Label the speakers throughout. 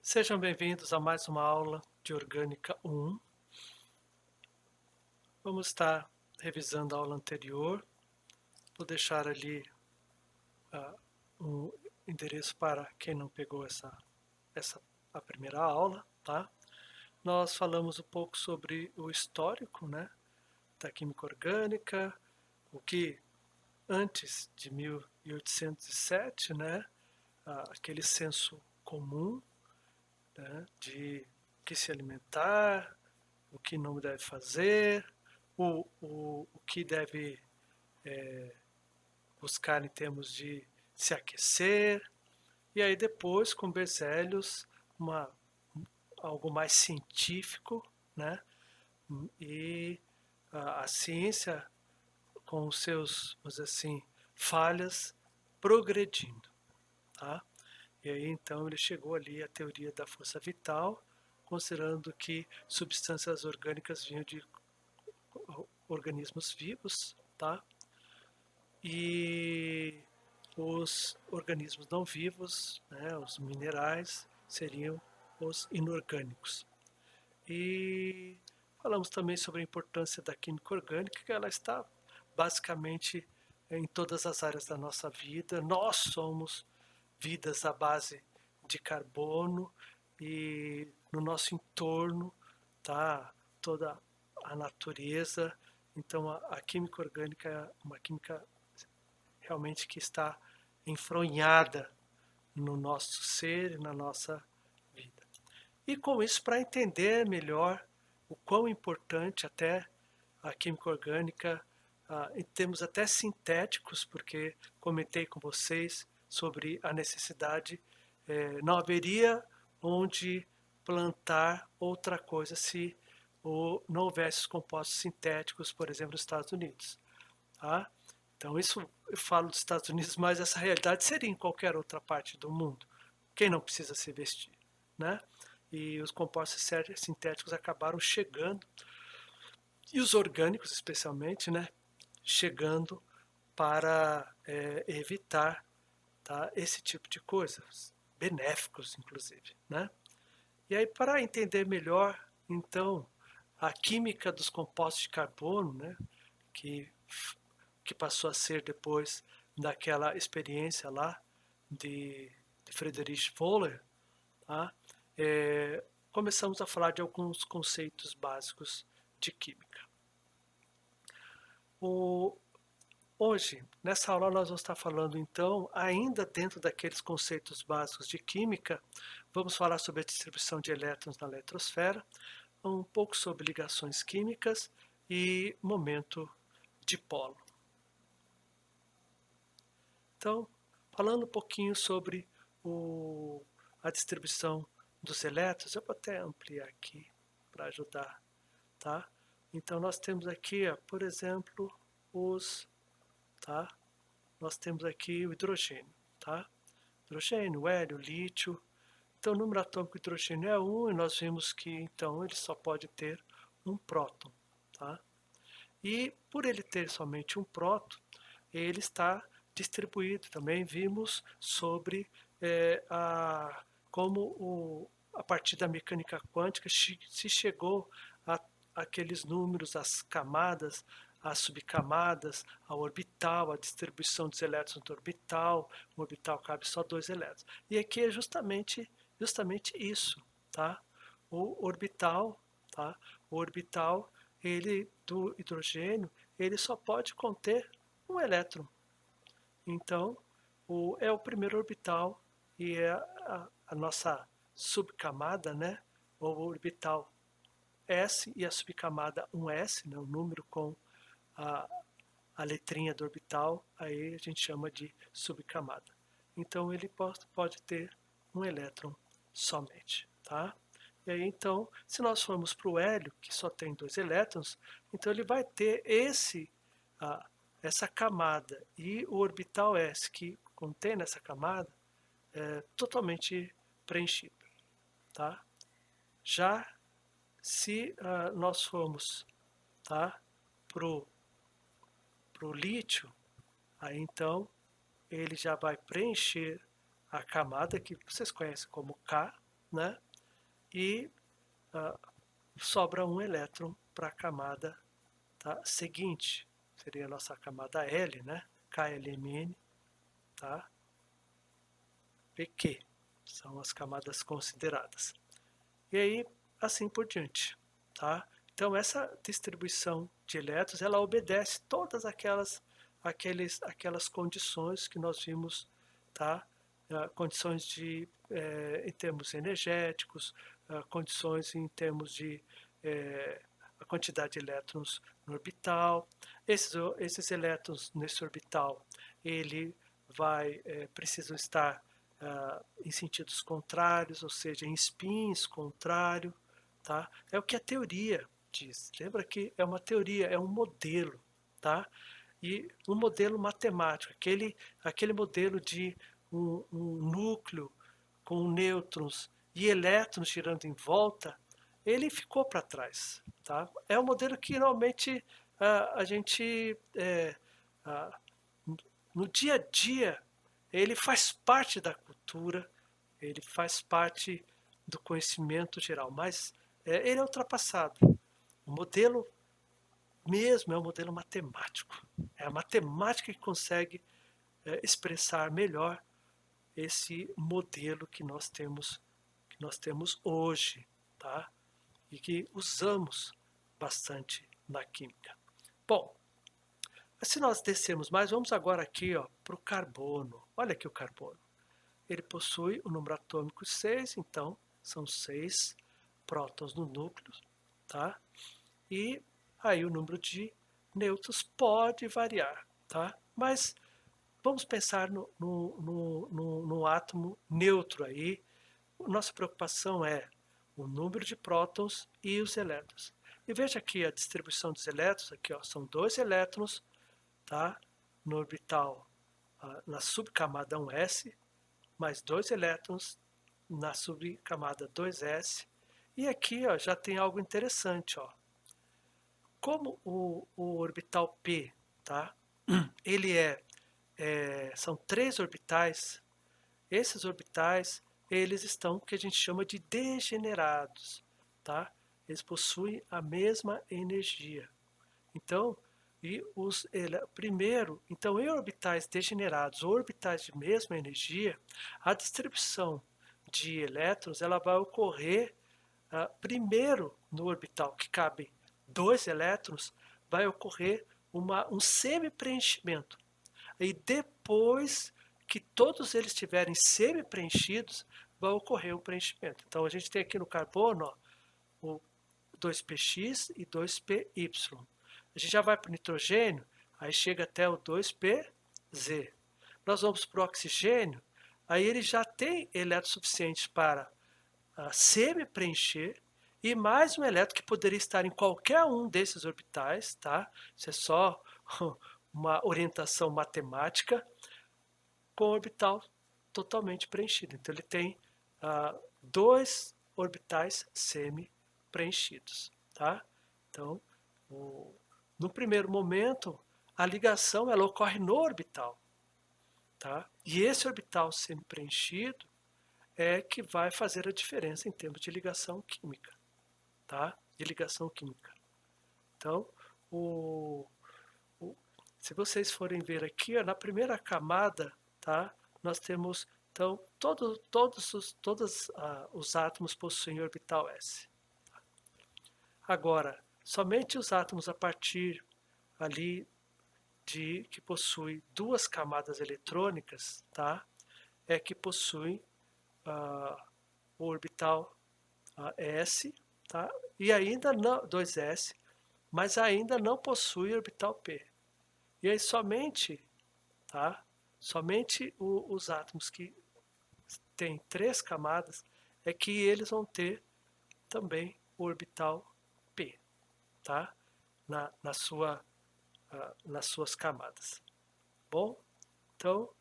Speaker 1: Sejam bem-vindos a mais uma aula de Orgânica 1. Vamos estar revisando a aula anterior. Vou deixar ali um endereço para quem não pegou a primeira aula, tá? Nós falamos um pouco sobre o histórico, né, da química orgânica, o que antes de 1807, né, aquele senso comum, né, de que se alimentar, o que não deve fazer, o que deve buscar em termos de se aquecer, e aí depois, com Berzelius, uma, algo mais científico, né? E a ciência, com os seus, vamos dizer assim, falhas, progredindo, tá? E aí então ele chegou ali à teoria da força vital, considerando que substâncias orgânicas vinham de organismos vivos, tá? E os organismos não vivos, né, os minerais, seriam os inorgânicos. E falamos também sobre a importância da química orgânica, que ela está basicamente em todas as áreas da nossa vida. Nós somos vidas à base de carbono e no nosso entorno tá toda a natureza. Então a química orgânica é uma química realmente que está enfronhada no nosso ser e na nossa vida. E com isso, para entender melhor o quão importante até a química orgânica, em termos até sintéticos, porque comentei com vocês sobre a necessidade, não haveria onde plantar outra coisa se não houvesse os compostos sintéticos, por exemplo, nos Estados Unidos. Tá? Então, isso eu falo dos Estados Unidos, mas essa realidade seria em qualquer outra parte do mundo. Quem não precisa se vestir, né? E os compostos sintéticos acabaram chegando, e os orgânicos especialmente, né? Chegando para evitar, tá, esse tipo de coisas, benéficos inclusive, né? E aí, para entender melhor, então, a química dos compostos de carbono, né? Que que passou a ser depois daquela experiência lá de Friedrich Wöhler, tá? Começamos a falar de alguns conceitos básicos de química. Hoje, nessa aula, nós vamos estar falando, então, ainda dentro daqueles conceitos básicos de química, vamos falar sobre a distribuição de elétrons na eletrosfera, um pouco sobre ligações químicas e momento dipolo. Então, falando um pouquinho sobre a distribuição dos elétrons, eu vou até ampliar aqui para ajudar, tá? Então, nós temos aqui, ó, por exemplo, tá? Nós temos aqui o hidrogênio, tá? Hidrogênio, hélio, lítio. Então, o número atômico do hidrogênio é 1 e nós vimos que, então, ele só pode ter um próton, tá? E por ele ter somente um próton, ele está distribuído. Também vimos sobre como a partir da mecânica quântica se chegou a aqueles números, as camadas, as subcamadas, a orbital, a distribuição dos elétrons no orbital. No orbital cabe só 2 elétrons. E aqui é justamente isso, tá? O orbital, tá? O orbital, ele do hidrogênio, ele só pode conter um elétron. Então, é o primeiro orbital e é a nossa subcamada, né? O orbital S e a subcamada 1s, né? O número com a, a letrinha do orbital, aí a gente chama de subcamada. Então, ele pode ter um elétron somente, tá? E aí, então, se nós formos para o hélio, que só tem 2 elétrons, então ele vai ter essa camada e o orbital S que contém nessa camada totalmente preenchido, tá? Já se nós formos, tá, pro lítio, aí então ele já vai preencher a camada que vocês conhecem como K, né? E sobra um elétron para a camada, tá, seguinte, seria a nossa camada L, né? KLMN, tá? PQ, são as camadas consideradas. E aí, assim por diante, tá? Então, essa distribuição de elétrons, ela obedece todas aquelas condições que nós vimos, tá? Condições em termos energéticos, condições em termos de a quantidade de elétrons no orbital. Esses elétrons nesse orbital, precisam estar em sentidos contrários, ou seja, em spins contrários, tá? É o que a teoria diz. Lembra que é uma teoria, é um modelo, tá? E um modelo matemático, aquele modelo de um núcleo com nêutrons e elétrons girando em volta, ele ficou para trás, tá? É um modelo que normalmente a gente no dia a dia ele faz parte da cultura, ele faz parte do conhecimento geral, mas ele é ultrapassado. O modelo mesmo é um modelo matemático. É a matemática que consegue expressar melhor esse modelo que nós temos hoje, tá? E que usamos bastante na química. Bom, se nós descermos mais, vamos agora aqui para o carbono. Olha aqui o carbono. Ele possui o número atômico 6, então são 6 prótons no núcleo, tá? E aí o número de nêutrons pode variar, tá? Mas vamos pensar no átomo neutro aí. Nossa preocupação é o número de prótons e os elétrons. E veja aqui a distribuição dos elétrons, aqui, são 2 elétrons, tá? No orbital, na subcamada 1s, mais 2 elétrons na subcamada 2s. E aqui já tem algo interessante. Como o orbital P, tá? Ele são 3 orbitais. Esses orbitais, eles estão o que a gente chama de degenerados, tá? Eles possuem a mesma energia. Então, então em orbitais degenerados ou orbitais de mesma energia, a distribuição de elétrons ela vai ocorrer primeiro no orbital que cabe 2 elétrons, vai ocorrer um semi-preenchimento. E depois que todos eles estiverem semi-preenchidos, vai ocorrer um preenchimento. Então a gente tem aqui no carbono o 2px e 2py. A gente já vai para o nitrogênio, aí chega até o 2pz. Nós vamos para o oxigênio, aí ele já tem elétrons suficientes para semi-preencher e mais um elétron que poderia estar em qualquer um desses orbitais, tá? Isso é só uma orientação matemática, com o orbital totalmente preenchido. Então ele tem 2 orbitais semi-preenchidos, tá? Então, no primeiro momento, a ligação ela ocorre no orbital, tá? E esse orbital semi-preenchido é que vai fazer a diferença em termos de ligação química, tá? De ligação química. Então, se vocês forem ver aqui, na primeira camada, tá? Nós temos, então, todos os átomos possuem orbital s. Agora, somente os átomos a partir ali que possui 2 camadas eletrônicas, tá? É que possuem o orbital s, tá? E ainda não, 2s, mas ainda não possui orbital p. E aí somente, tá? Somente os átomos que têm 3 camadas é que eles vão ter também o orbital p, tá? Nas suas camadas. Bom, então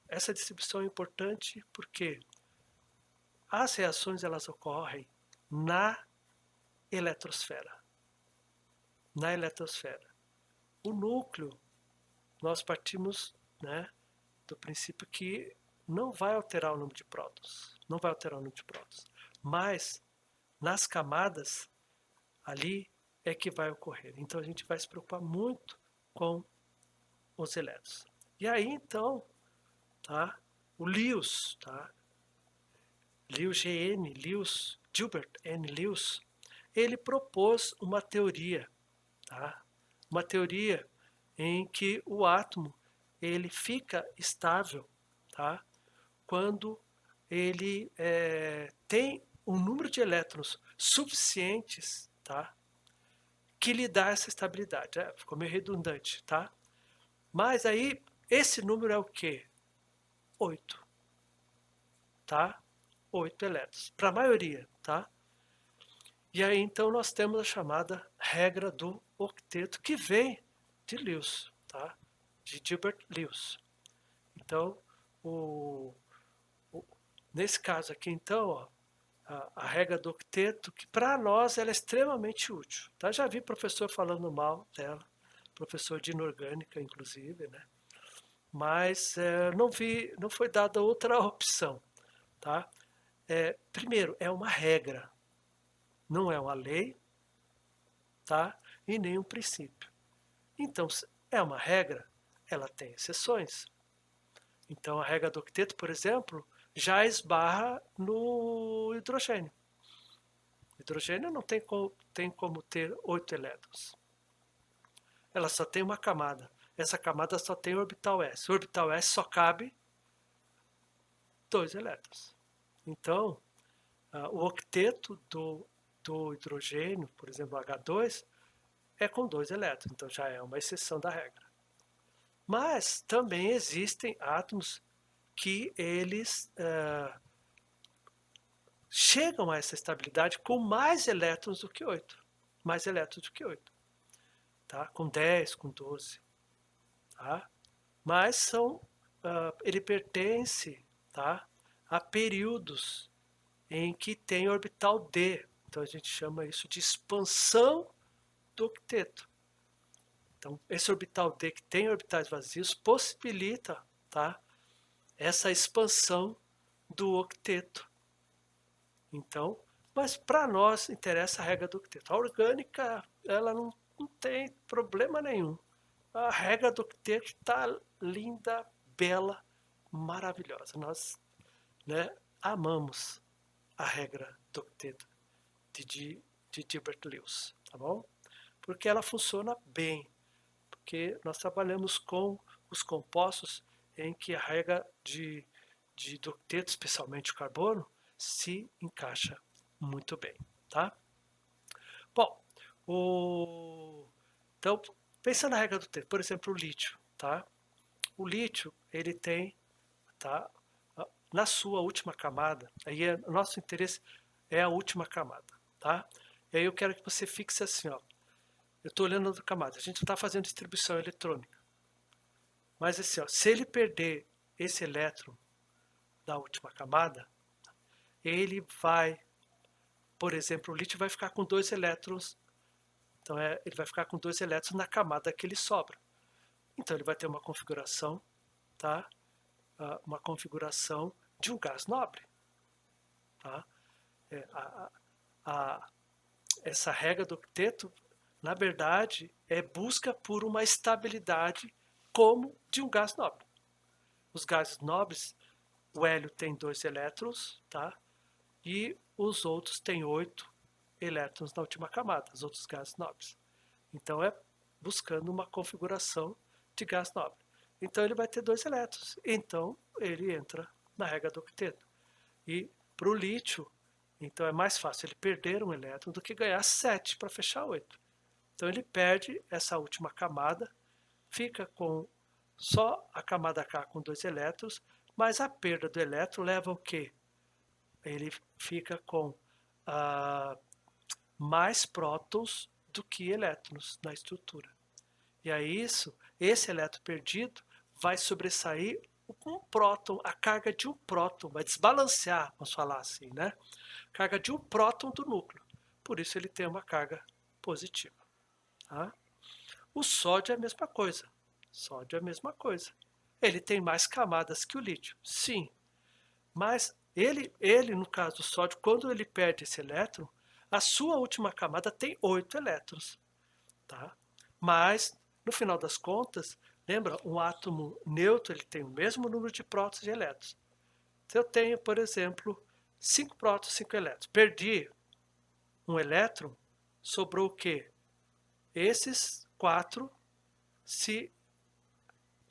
Speaker 1: essa distribuição é importante porque as reações elas ocorrem na eletrosfera. Na eletrosfera. O núcleo, nós partimos, né, do princípio que não vai alterar o número de prótons. não vai alterar o número de prótons. Mas nas camadas, ali é que vai ocorrer. Então a gente vai se preocupar muito com os elétrons. E aí então, tá? O Lewis, tá? Lewis G.N. Lewis, Gilbert N. Lewis, ele propôs uma teoria, tá? Uma teoria em que o átomo ele fica estável, tá? Quando ele tem um número de elétrons suficientes, tá? Que lhe dá essa estabilidade. Ficou meio redundante, tá? Mas aí, esse número é o quê? 8, tá? 8 elétrons, para a maioria, tá? E aí, então, nós temos a chamada regra do octeto, que vem de Lewis, tá? De Gilbert Lewis. Então, nesse caso aqui, então, ó, a regra do octeto, que para nós ela é extremamente útil. Tá? Já vi professor falando mal dela, professor de inorgânica, inclusive, né? Mas não foi dada outra opção. Tá? Primeiro, é uma regra, não é uma lei, tá? E nem um princípio. Então, se é uma regra, ela tem exceções. Então, a regra do octeto, por exemplo, já esbarra no hidrogênio. O hidrogênio não tem como ter 8 elétrons. Ela só tem uma camada. Essa camada só tem orbital S. O orbital S só cabe 2 elétrons. Então, o octeto do hidrogênio, por exemplo, H2, é com 2 elétrons. Então, já é uma exceção da regra. Mas também existem átomos que eles chegam a essa estabilidade com mais elétrons do que 8. Mais elétrons do que 8. Tá? Com 10, com 12. Tá? Mas ele pertence, tá, a períodos em que tem orbital D. Então a gente chama isso de expansão do octeto. Então esse orbital D que tem orbitais vazios possibilita, tá, essa expansão do octeto. Então, mas para nós interessa a regra do octeto. A orgânica, ela não tem problema nenhum. A regra do octeto está linda, bela, maravilhosa. Nós, né, amamos a regra do octeto de Gilbert Lewis, tá bom? Porque ela funciona bem, porque nós trabalhamos com os compostos em que a regra do octeto, especialmente o carbono, se encaixa muito bem, tá? Bom, então, pensando na regra do octeto, por exemplo, o lítio, tá? O lítio, ele tem, tá, na sua última camada, aí o nosso interesse é a última camada, tá? E aí eu quero que você fixe assim, ó. Eu estou olhando a outra camada, a gente não está fazendo distribuição eletrônica. Mas assim, ó, se ele perder esse elétron da última camada, ele vai, por exemplo, o lítio vai ficar com 2 elétrons, então ele vai ficar com 2 elétrons na camada que ele sobra. Então ele vai ter uma configuração, tá? Uma configuração de um gás nobre. Tá? Essa regra do octeto, na verdade, busca por uma estabilidade como de um gás nobre. Os gases nobres, o hélio tem 2 elétrons, tá? E os outros têm 8 elétrons na última camada, os outros gases nobres. Então é buscando uma configuração de gás nobre. Então ele vai ter 2 elétrons. Então ele entra na regra do octeto. E para o lítio, então é mais fácil ele perder um elétron do que ganhar 7 para fechar 8. Então ele perde essa última camada, fica com só a camada K com 2 elétrons, mas a perda do elétron leva o quê? Ele fica com mais prótons do que elétrons na estrutura. E aí esse elétron perdido vai sobressair um próton, a carga de um próton, vai desbalancear, vamos falar assim, né? Carga de um próton do núcleo. Por isso ele tem uma carga positiva. Tá? O sódio é a mesma coisa. Sódio é a mesma coisa. Ele tem mais camadas que o lítio, sim. Mas No caso do sódio, quando ele perde esse elétron, a sua última camada tem 8 elétrons, tá? Mas, no final das contas, lembra, um átomo neutro ele tem o mesmo número de prótons e elétrons. Se eu tenho, por exemplo, 5 prótons, 5 elétrons, perdi um elétron, sobrou o quê? Esses 4 se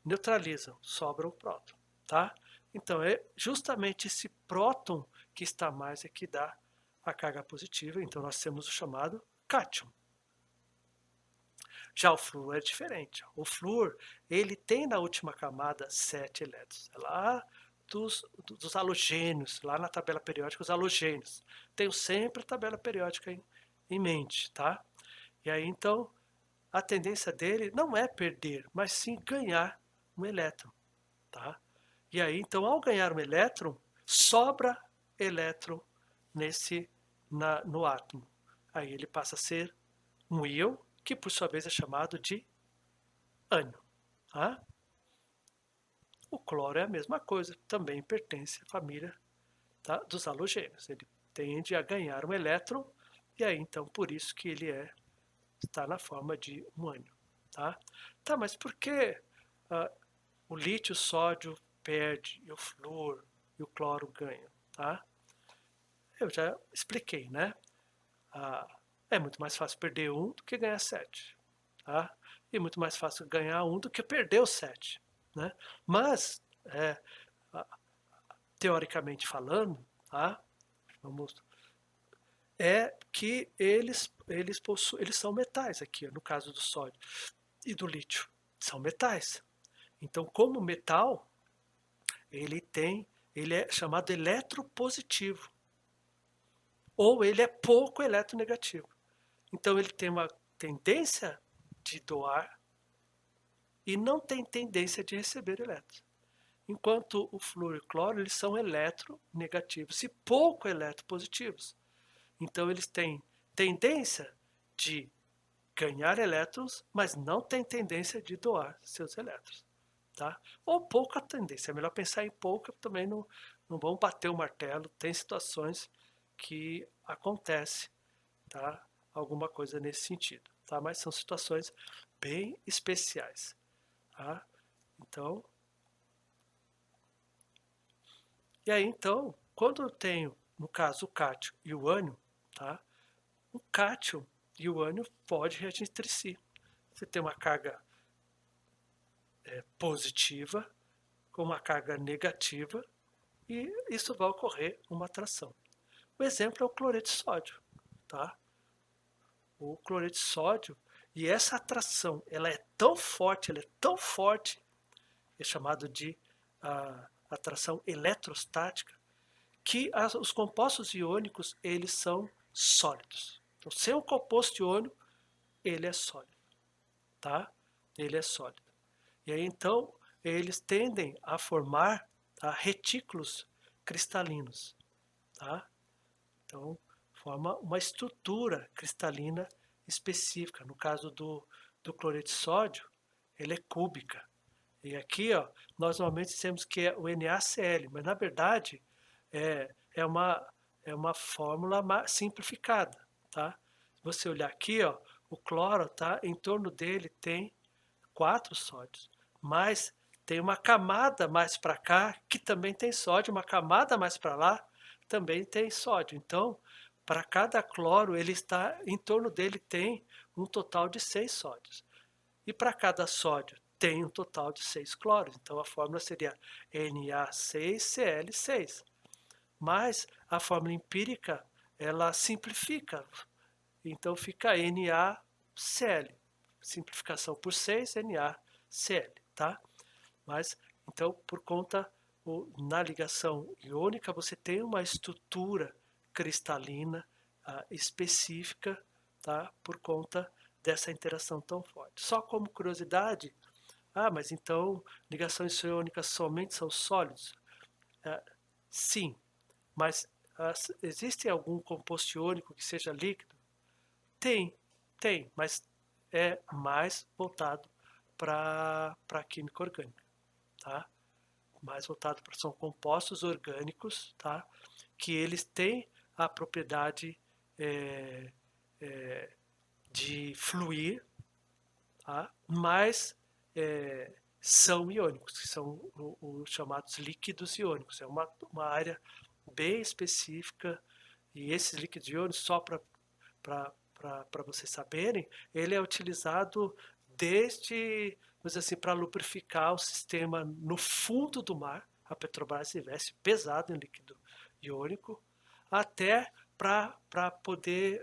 Speaker 1: neutralizam, sobra o próton, tá? Então, é justamente esse próton que está mais é que dá a carga positiva, então nós temos o chamado cátion. Já o flúor é diferente. O flúor, ele tem na última camada 7 elétrons. É lá dos halogênios, lá na tabela periódica, os halogênios. Tenho sempre a tabela periódica em mente, tá? E aí, então, a tendência dele não é perder, mas sim ganhar um elétron, tá? E aí, então, ao ganhar um elétron, sobra elétron no átomo. Aí ele passa a ser um íon, que por sua vez é chamado de ânion. Tá? O cloro é a mesma coisa, também pertence à família, tá, dos halogênios. Ele tende a ganhar um elétron, e aí então por isso que ele está na forma de um ânion. Tá? Tá, mas por que o lítio, o sódio perde e o flúor e o cloro ganham? Tá? Eu já expliquei, né? É muito mais fácil perder um do que ganhar 7. Tá? E muito mais fácil ganhar um do que perder os 7. Né? Mas, teoricamente falando, tá? Vamos, é que eles são metais aqui, no caso do sódio e do lítio. São metais. Então, como metal, ele é chamado eletropositivo. Ou ele é pouco eletronegativo. Então ele tem uma tendência de doar e não tem tendência de receber elétrons. Enquanto o flúor e o cloro eles são eletronegativos e pouco eletropositivos. Então eles têm tendência de ganhar elétrons, mas não têm tendência de doar seus elétrons. Tá? Ou pouca tendência, é melhor pensar em pouca, também não vão bater o martelo, tem situações que acontece, tá? Alguma coisa nesse sentido, tá? Mas são situações bem especiais, tá? Então, e aí então, quando eu tenho, no caso, o cátion e o ânion, tá? O cátion e o ânion podem reagir entre si. Você tem uma carga positiva com uma carga negativa e isso vai ocorrer uma atração. O exemplo é o cloreto de sódio, tá? O cloreto de sódio e essa atração, ela é tão forte, é chamado de atração eletrostática, que os compostos iônicos eles são sólidos. Então, sem um composto iônico, ele é sólido, tá? Ele é sólido. E aí então eles tendem a formar, tá, retículos cristalinos, tá? Então forma uma estrutura cristalina específica. No caso do cloreto de sódio, ele é cúbica. E aqui, ó, nós normalmente dizemos que é o NaCl, mas na verdade é uma fórmula simplificada, tá? Se você olhar aqui, ó, o cloro, tá? Em torno dele tem 4 sódios, mas tem uma camada mais para cá que também tem sódio, uma camada mais para lá também tem sódio. Então, para cada cloro, ele está em torno dele tem um total de 6 sódios. E para cada sódio tem um total de 6 cloros. Então a fórmula seria Na6Cl6. Mas a fórmula empírica, ela simplifica. Então fica NaCl. Simplificação por 6, NaCl, tá? Mas, então, por conta, na ligação iônica, você tem uma estrutura cristalina específica, tá? Por conta dessa interação tão forte. Só como curiosidade, mas então ligações iônicas somente são sólidos? Sim, mas existe algum composto iônico que seja líquido? Tem, mas é mais voltado para a química orgânica, tá? mais voltado para são compostos orgânicos, tá? Que eles têm a propriedade de fluir, tá? Mas são iônicos, que são os chamados líquidos iônicos. É uma área bem específica, e esses líquidos iônicos, só para vocês saberem, ele é utilizado desde, vamos dizer assim, para lubrificar o sistema no fundo do mar. A Petrobras investe pesado em líquido iônico, até para poder,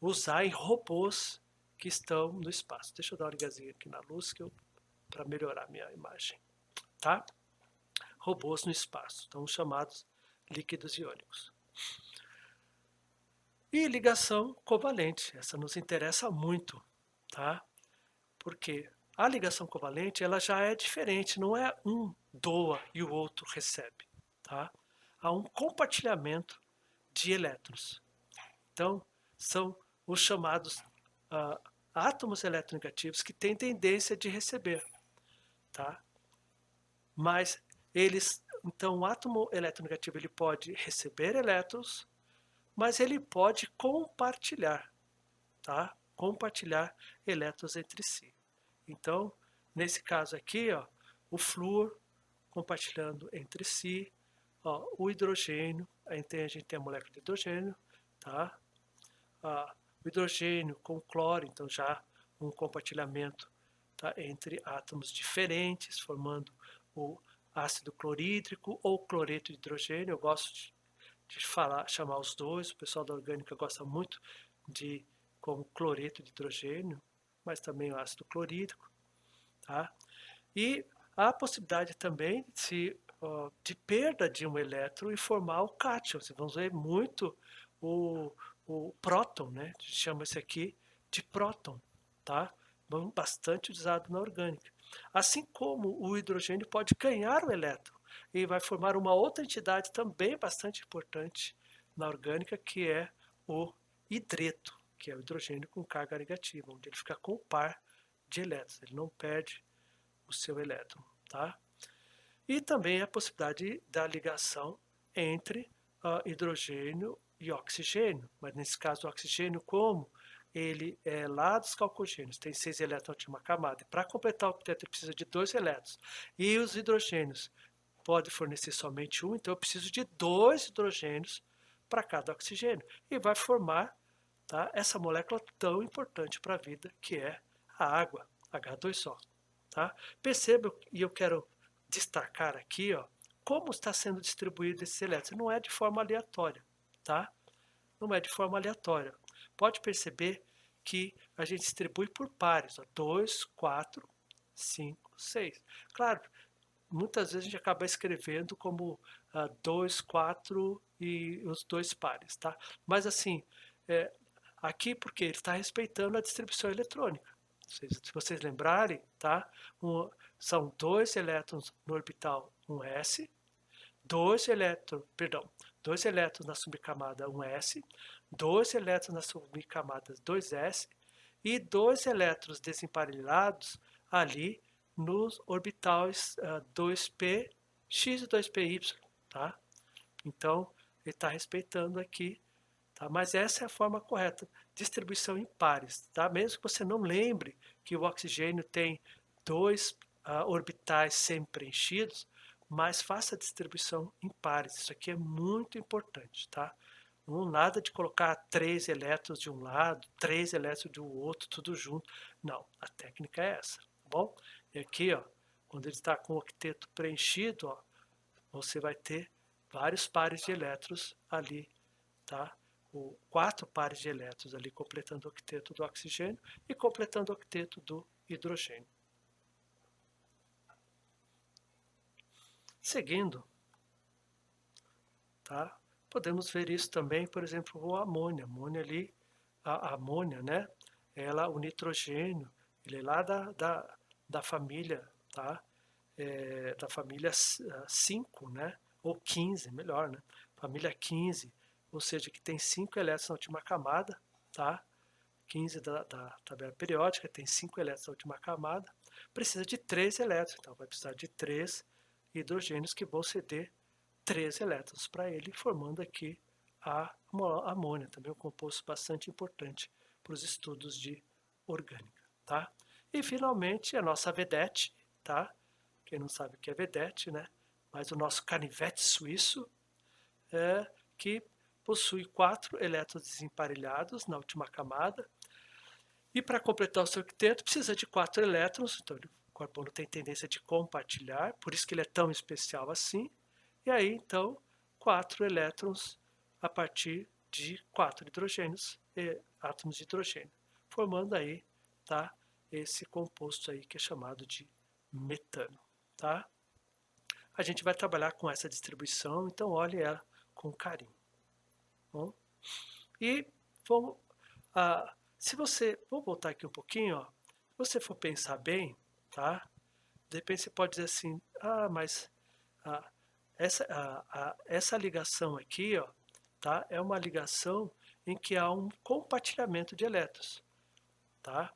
Speaker 1: usar em robôs que estão no espaço. Deixa eu dar uma ligazinha aqui na luz para melhorar a minha imagem, tá? Robôs no espaço, então chamados líquidos iônicos. E ligação covalente, essa nos interessa muito, tá? Porque a ligação covalente, ela já é diferente, não é um doa e o outro recebe, tá? Há um compartilhamento de elétrons. Então, são os chamados átomos eletronegativos que têm tendência de receber, tá? Mas então o átomo eletronegativo ele pode receber elétrons, mas ele pode compartilhar, tá? Compartilhar elétrons entre si. Então, nesse caso aqui, ó, o flúor compartilhando entre si, ó, o hidrogênio, a gente tem a molécula de hidrogênio, tá? O hidrogênio com cloro, então já um compartilhamento, tá, entre átomos diferentes, formando o ácido clorídrico ou cloreto de hidrogênio. Eu gosto de chamar os dois, o pessoal da orgânica gosta muito de como cloreto de hidrogênio, mas também o ácido clorídrico, tá? E há a possibilidade também de perda de um elétron e formar o cátion. Vocês vão ver muito o próton, né? A gente chama esse aqui de próton, tá? Bastante usado na orgânica. Assim como o hidrogênio pode ganhar o elétron e vai formar uma outra entidade também bastante importante na orgânica, que é o hidreto, que é o hidrogênio com carga negativa, onde ele fica com o par de elétrons, ele não perde o seu elétron, tá? E também a possibilidade da ligação entre hidrogênio e oxigênio, mas nesse caso o oxigênio, como ele é lá dos calcogênios, tem 6 elétrons na última camada, e para completar o octeto ele precisa de 2 elétrons, e os hidrogênios podem fornecer somente um, então eu preciso de 2 hidrogênios para cada oxigênio, e vai formar, tá, essa molécula tão importante para a vida, que é a água, H2O. Tá? Perceba, e eu quero destacar aqui, ó, como está sendo distribuído esses elétrons. Não é de forma aleatória, tá? Não é de forma aleatória. Pode perceber que a gente distribui por pares, 2, 4, 5, 6. Claro, muitas vezes a gente acaba escrevendo como 2, 4 e os dois pares, tá? Mas assim, aqui porque ele está respeitando a distribuição eletrônica. Se vocês lembrarem, tá? São 2 elétrons no orbital 1s, 2 elétrons na subcamada 1s, 2 elétrons na subcamada 2s e 2 elétrons desemparelhados ali nos orbitais 2p, x e 2py, tá? Então, ele está respeitando aqui, tá? Mas essa é a forma correta, distribuição em pares, tá? Mesmo que você não lembre que o oxigênio tem 2 orbitais semi-preenchidos, mas faça a distribuição em pares. Isso aqui é muito importante, tá? Não nada de colocar 3 elétrons de um lado, 3 elétrons do outro, tudo junto. Não, a técnica é essa, tá bom? E aqui, ó, quando ele está com o octeto preenchido, ó, você vai ter vários pares de elétrons ali, tá? 4 pares de elétrons ali completando o octeto do oxigênio e completando o octeto do hidrogênio. Seguindo, tá? Podemos ver isso também, por exemplo, o amônia. Amônia ali, a amônia, né? O nitrogênio, ele é lá da família, tá? Da família 5, né? Ou 15, melhor, né? Família 15, ou seja, que tem 5 elétrons na última camada, tá? 15 da tabela periódica, tem 5 elétrons na última camada, precisa de 3 elétrons, então vai precisar de 3 hidrogênios que vão ceder 3 elétrons para ele, formando aqui a amônia, também um composto bastante importante para os estudos de orgânica, tá? E finalmente a nossa vedete, tá? Quem não sabe o que é vedete, né? Mas o nosso canivete suíço, que possui 4 elétrons desemparelhados na última camada, e para completar o seu octeto precisa de 4 elétrons, então o carbono tem tendência de compartilhar, por isso que ele é tão especial assim, e aí então 4 elétrons a partir de 4 hidrogênios, átomos de hidrogênio, formando aí, tá, esse composto aí que é chamado de metano, tá? A gente vai trabalhar com essa distribuição, então olhe ela com carinho. Bom? E vamos, se você, vou voltar aqui um pouquinho, ó, se você for pensar bem, tá? De repente você pode dizer assim, mas essa ligação aqui, ó, tá? É uma ligação em que há um compartilhamento de elétrons, tá?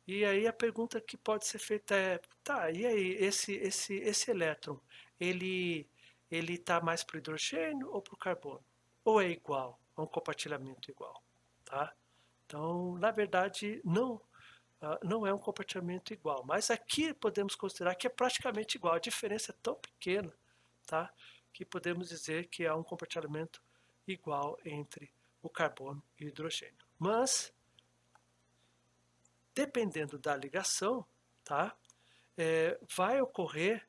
Speaker 1: E aí a pergunta que pode ser feita é, tá, e aí esse elétron, ele está mais para o hidrogênio ou para o carbono? Ou é igual, é um compartilhamento igual, tá? Então, na verdade, não é um compartilhamento igual, mas aqui podemos considerar que é praticamente igual, a diferença é tão pequena, tá? Que podemos dizer que há um compartilhamento igual entre o carbono e o hidrogênio. Mas, dependendo da ligação, tá? Vai ocorrer,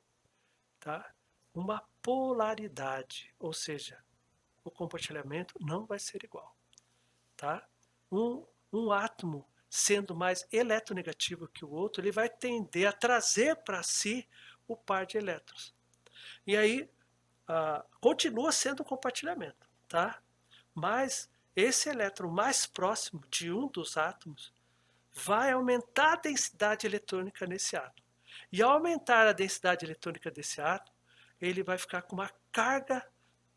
Speaker 1: tá? Uma polaridade, ou seja, o compartilhamento não vai ser igual, tá? Um átomo sendo mais eletronegativo que o outro, ele vai tender a trazer para si o par de elétrons. E aí, continua sendo um compartilhamento, tá? Mas esse elétron mais próximo de um dos átomos vai aumentar a densidade eletrônica nesse átomo. E ao aumentar a densidade eletrônica desse átomo, ele vai ficar com uma carga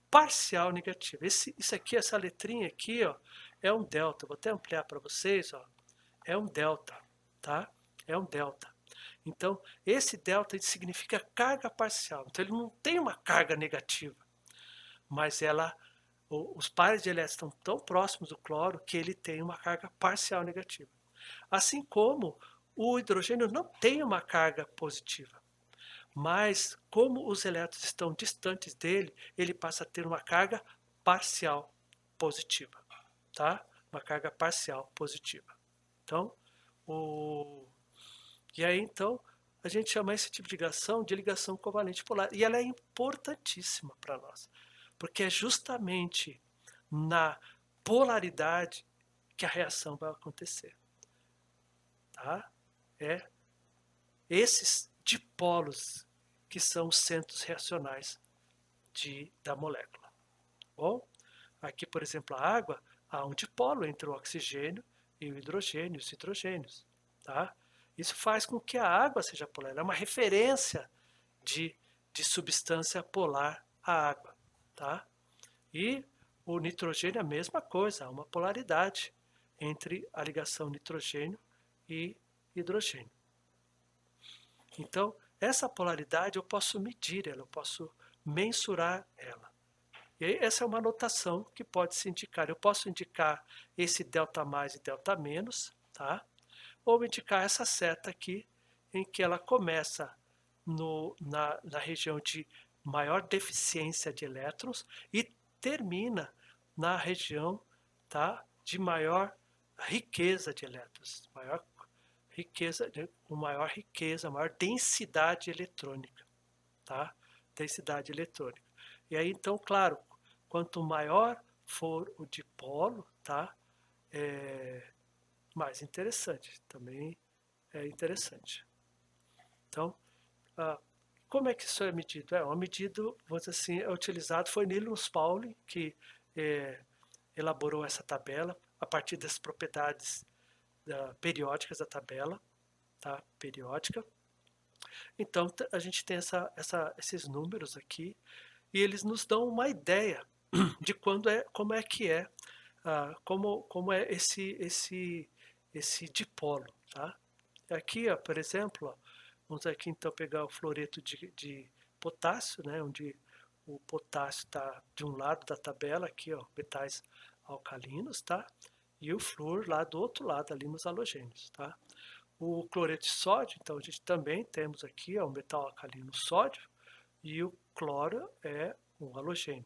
Speaker 1: parcial negativa. Isso aqui, essa letrinha aqui, ó, é um delta. Vou até ampliar para vocês, ó. É um delta, tá? É um delta. Então, esse delta significa carga parcial. Então, ele não tem uma carga negativa, mas os pares de elétrons estão tão próximos do cloro que ele tem uma carga parcial negativa. Assim como o hidrogênio não tem uma carga positiva, mas como os elétrons estão distantes dele, ele passa a ter uma carga parcial positiva, tá? Uma carga parcial positiva. Então, e aí então a gente chama esse tipo de ligação de ligação covalente polar, e ela é importantíssima para nós, porque é justamente na polaridade que a reação vai acontecer, tá? Esses dipolos que são os centros reacionais da molécula. Bom, aqui, por exemplo, a água, há um dipolo entre o oxigênio e o hidrogênio, os hidrogênios, tá? Isso faz com que a água seja polar, ela é uma referência de substância polar à água, tá? E o nitrogênio é a mesma coisa, há uma polaridade entre a ligação nitrogênio e hidrogênio. Então, essa polaridade eu posso medir ela, eu posso mensurar ela. E aí, essa é uma notação que pode se indicar. Eu posso indicar esse delta mais e delta menos, tá? Ou indicar essa seta aqui, em que ela começa na região de maior deficiência de elétrons e termina na região, tá, de maior riqueza de elétrons, maior riqueza, maior densidade eletrônica, tá? Densidade eletrônica. E aí, então, claro, quanto maior for o dipolo, tá? Mais interessante. Também é interessante. Então, como é que isso é medido? É medido, vamos dizer assim, é utilizado, foi Linus Pauling que elaborou essa tabela a partir das propriedades periódicas da tabela, tá? Periódica. Então, a gente tem esses números aqui, e eles nos dão uma ideia de como é que é como é esse dipolo, tá? Aqui, ó, por exemplo, ó, vamos aqui então pegar o fluoreto de potássio, né, onde o potássio está de um lado da tabela, aqui, ó, metais alcalinos, tá? E o flúor lá do outro lado, ali nos halogênios, tá? O cloreto de sódio, então a gente também temos aqui, ó, um metal alcalino sódio, e o cloro é um halogênio,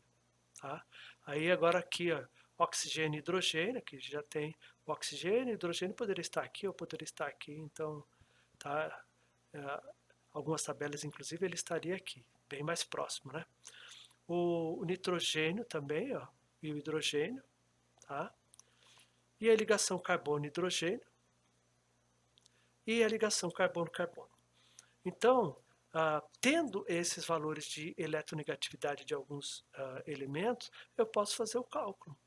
Speaker 1: tá? Aí agora aqui, ó, oxigênio e hidrogênio, que já tem o oxigênio, hidrogênio poderia estar aqui ou poderia estar aqui, então, tá? Algumas tabelas, inclusive, ele estaria aqui, bem mais próximo, né? O nitrogênio também, ó, e o hidrogênio, tá? E a ligação carbono-hidrogênio e a ligação carbono-carbono. Então, tendo esses valores de eletronegatividade de alguns elementos, eu posso fazer o cálculo.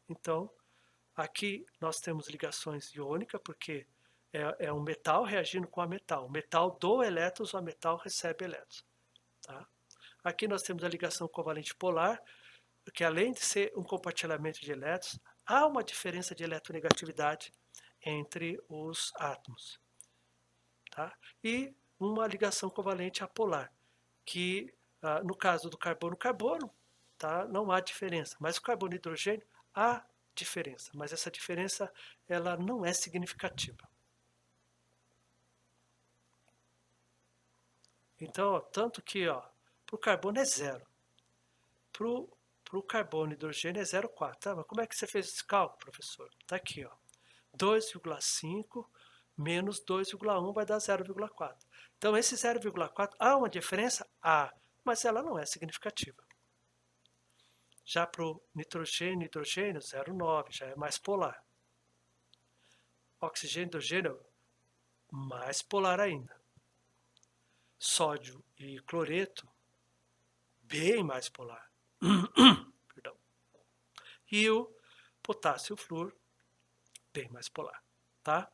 Speaker 1: Então, aqui nós temos ligações iônicas, porque é um metal reagindo com a metal. O metal doa elétrons, o metal recebe elétrons. Tá? Aqui nós temos a ligação covalente polar, que além de ser um compartilhamento de elétrons, há uma diferença de eletronegatividade entre os átomos. Tá? E uma ligação covalente apolar, que no caso do carbono-carbono, tá? Não há diferença, mas o carbono e hidrogênio há diferença, mas essa diferença ela não é significativa. Então, ó, tanto que para o carbono é zero, para o carbono e hidrogênio é 0,4. Tá? Mas como é que você fez esse cálculo, professor? Está aqui, ó, 2,5 menos 2,1 vai dar 0,4. Então, esse 0,4, há uma diferença? Há, mas ela não é significativa. Já para o nitrogênio e hidrogênio, 0,9, já é mais polar. Oxigênio e hidrogênio, mais polar ainda. Sódio e cloreto, bem mais polar. Perdão. E o potássio e o flúor, bem mais polar. Tá?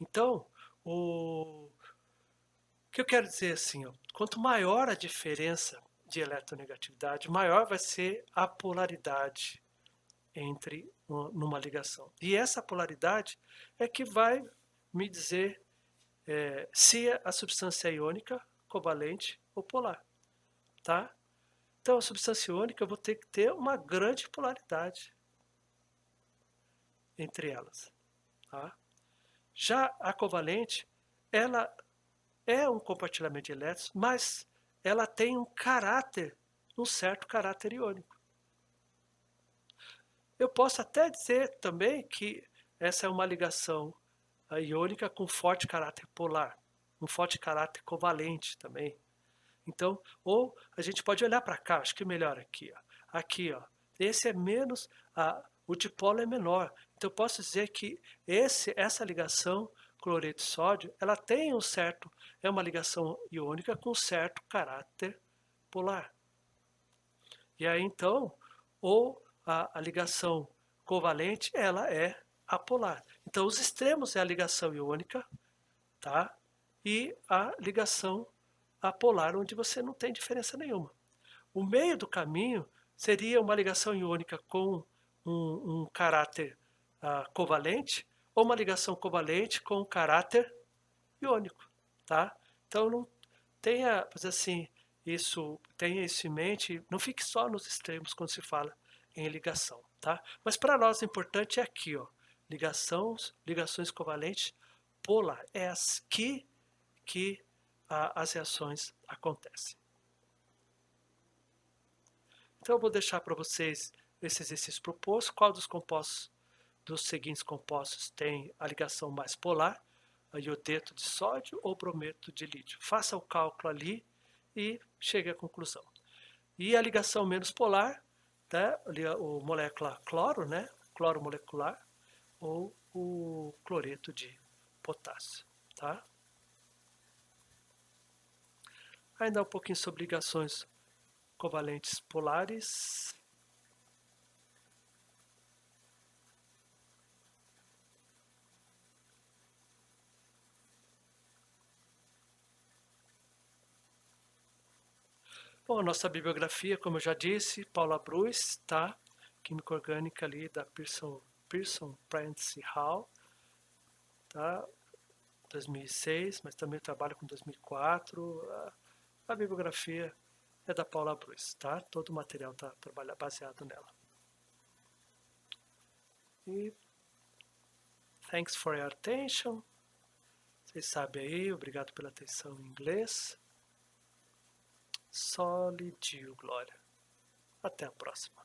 Speaker 1: Então, o que eu quero dizer assim, ó, quanto maior a diferença de eletronegatividade, maior vai ser a polaridade entre numa ligação. E essa polaridade é que vai me dizer se a substância é iônica, covalente ou polar. Tá? Então, a substância iônica eu vou ter que ter uma grande polaridade entre elas. Tá? Já a covalente, ela é um compartilhamento de elétrons, mas ela tem um certo caráter iônico. Eu posso até dizer também que essa é uma ligação iônica com forte caráter polar, um forte caráter covalente também. Então, ou a gente pode olhar para cá, acho que melhor aqui, ó. Aqui, ó, esse é menos, o dipolo é menor. Então, eu posso dizer que essa ligação cloreto-sódio, ela tem é uma ligação iônica com certo caráter polar. E aí, então, ou a ligação covalente, ela é apolar. Então, os extremos é a ligação iônica, tá? E a ligação apolar, onde você não tem diferença nenhuma. O meio do caminho seria uma ligação iônica com um caráter covalente ou uma ligação covalente com um caráter iônico, tá? Então não tenha, assim, tenha isso em mente, não fique só nos extremos quando se fala em ligação, tá? Mas para nós o importante é aqui, ó, ligações covalentes polar, é aqui que as reações acontecem. Então eu vou deixar para vocês esse exercício proposto, qual dos seguintes compostos tem a ligação mais polar, iodeto de sódio ou brometo de lítio. Faça o cálculo ali e chegue à conclusão. E a ligação menos polar, né, o molécula cloro, né, cloro molecular, ou o cloreto de potássio. Tá? Ainda um pouquinho sobre ligações covalentes polares. Bom, a nossa bibliografia, como eu já disse, Paula Bruce, tá? Química orgânica ali da Pearson Pearson, Prentice Hall, tá? 2006, mas também trabalho com 2004. A bibliografia é da Paula Bruce, tá? Todo o material está baseado nela. E thanks for your attention. Vocês sabem aí, obrigado pela atenção em inglês. Solidio, Glória. Até a próxima.